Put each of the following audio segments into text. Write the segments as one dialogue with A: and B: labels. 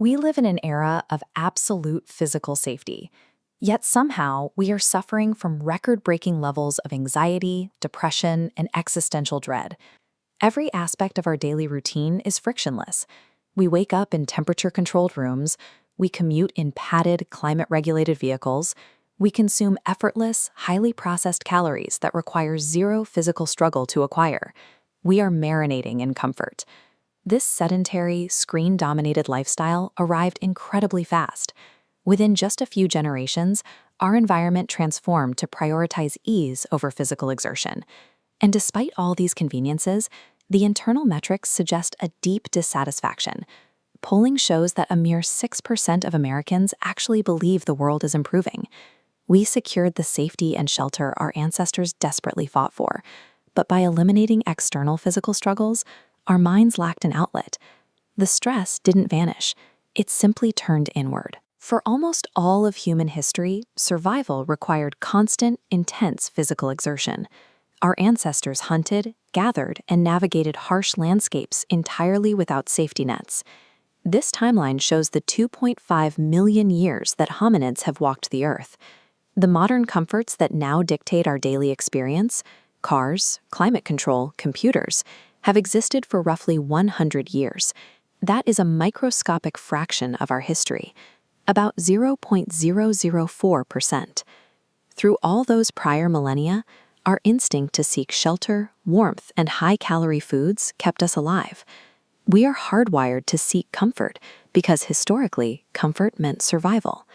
A: We live in an era of absolute physical safety, yet somehow we are suffering from record-breaking levels of anxiety, depression, and existential dread. Every aspect of our daily routine is frictionless. We wake up in temperature-controlled rooms, we commute in padded, climate-regulated vehicles, we consume effortless, highly processed calories that require zero physical struggle to acquire. We are marinating in comfort. This sedentary, screen-dominated lifestyle arrived incredibly fast. Within just a few generations, our environment transformed to prioritize ease over physical exertion. And despite all these conveniences, the internal metrics suggest a deep dissatisfaction. Polling shows that a mere 6% of Americans actually believe the world is improving. We secured the safety and shelter our ancestors desperately fought for, but by eliminating external physical struggles, our minds lacked an outlet. The stress didn't vanish, it simply turned inward. For almost all of human history, survival required constant, intense physical exertion. Our ancestors hunted, gathered, and navigated harsh landscapes entirely without safety nets. This timeline shows the 2.5 million years that hominids have walked the earth. The modern comforts that now dictate our daily experience, cars, climate control, computers, have existed for roughly 100 years. That is a microscopic fraction of our history, about 0.004%. Through all those prior millennia, our instinct to seek shelter, warmth, and high-calorie foods kept us alive. We are hardwired to seek comfort because historically, comfort meant survival.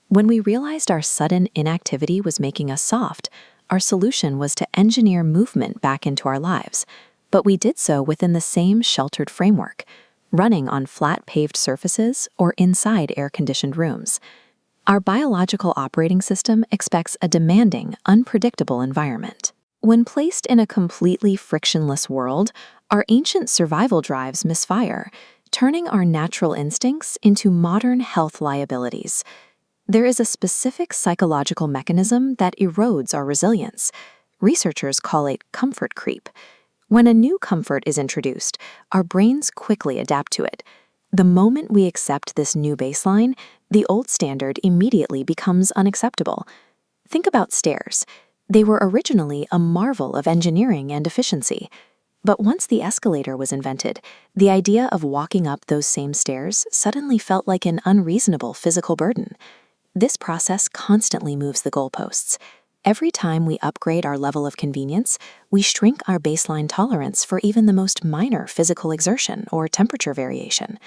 A: When we realized our sudden inactivity was making us soft, our solution was to engineer movement back into our lives. But we did so within the same sheltered framework, running on flat paved surfaces or inside air-conditioned rooms. Our biological operating system expects a demanding, unpredictable environment. When placed in a completely frictionless world, our ancient survival drives misfire, turning our natural instincts into modern health liabilities. There is a specific psychological mechanism that erodes our resilience. Researchers call it comfort creep. When a new comfort is introduced, our brains quickly adapt to it. The moment we accept this new baseline, the old standard immediately becomes unacceptable. Think about stairs. They were originally a marvel of engineering and efficiency. But once the escalator was invented, the idea of walking up those same stairs suddenly felt like an unreasonable physical burden. This process constantly moves the goalposts. Every time we upgrade our level of convenience, we shrink our baseline tolerance for even the most minor physical exertion or temperature variation.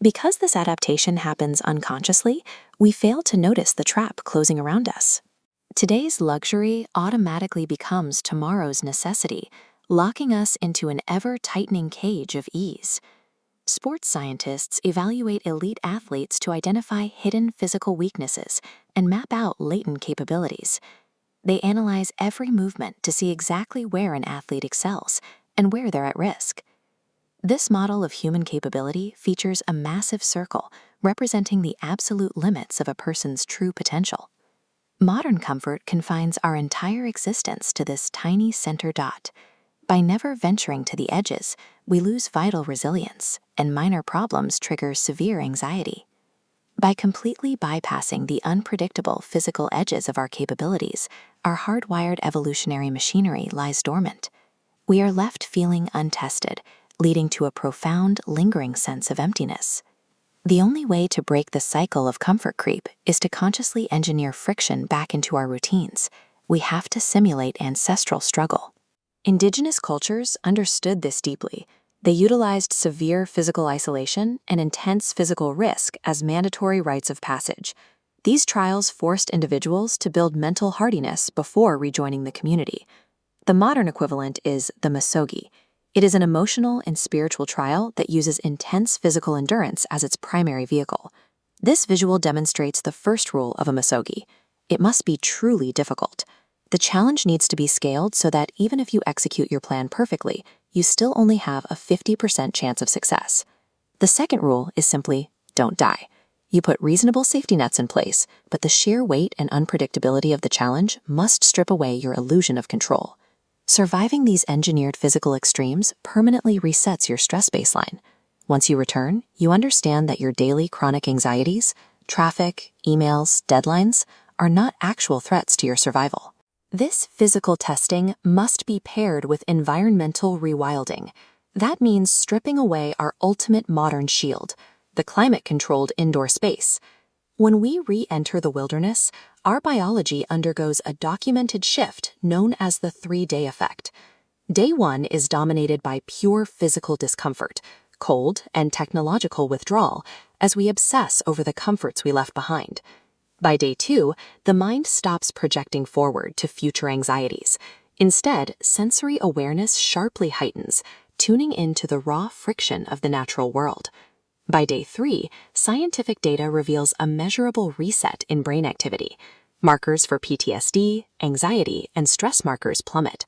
A: Because this adaptation happens unconsciously, we fail to notice the trap closing around us. Today's luxury automatically becomes tomorrow's necessity, locking us into an ever-tightening cage of ease. Sports scientists evaluate elite athletes to identify hidden physical weaknesses and map out latent capabilities. They analyze every movement to see exactly where an athlete excels and where they're at risk. This model of human capability features a massive circle representing the absolute limits of a person's true potential. Modern comfort confines our entire existence to this tiny center dot. By never venturing to the edges, we lose vital resilience, and minor problems trigger severe anxiety. By completely bypassing the unpredictable physical edges of our capabilities, our hardwired evolutionary machinery lies dormant. We are left feeling untested, leading to a profound, lingering sense of emptiness. The only way to break the cycle of comfort creep is to consciously engineer friction back into our routines. We have to simulate ancestral struggle. Indigenous cultures understood this deeply. They utilized severe physical isolation and intense physical risk as mandatory rites of passage. These trials forced individuals to build mental hardiness before rejoining the community. The modern equivalent is the misogi. It is an emotional and spiritual trial that uses intense physical endurance as its primary vehicle. This visual demonstrates the first rule of a misogi. It must be truly difficult. The challenge needs to be scaled so that even if you execute your plan perfectly, you still only have a 50% chance of success. The second rule is simply, don't die. You put reasonable safety nets in place, but the sheer weight and unpredictability of the challenge must strip away your illusion of control. Surviving these engineered physical extremes permanently resets your stress baseline. Once you return, you understand that your daily chronic anxieties, traffic, emails, deadlines, are not actual threats to your survival. This physical testing must be paired with environmental rewilding. That means stripping away our ultimate modern shield, the climate-controlled indoor space. When we re-enter the wilderness, our biology undergoes a documented shift known as the 3-day effect. Day 1 is dominated by pure physical discomfort, cold, and technological withdrawal as we obsess over the comforts we left behind. By day 2, the mind stops projecting forward to future anxieties. Instead, sensory awareness sharply heightens, tuning into the raw friction of the natural world. By day 3, scientific data reveals a measurable reset in brain activity. Markers for PTSD, anxiety, and stress markers plummet.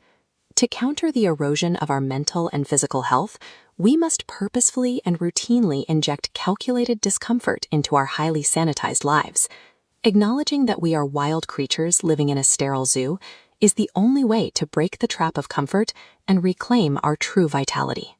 A: To counter the erosion of our mental and physical health, we must purposefully and routinely inject calculated discomfort into our highly sanitized lives. Acknowledging that we are wild creatures living in a sterile zoo is the only way to break the trap of comfort and reclaim our true vitality.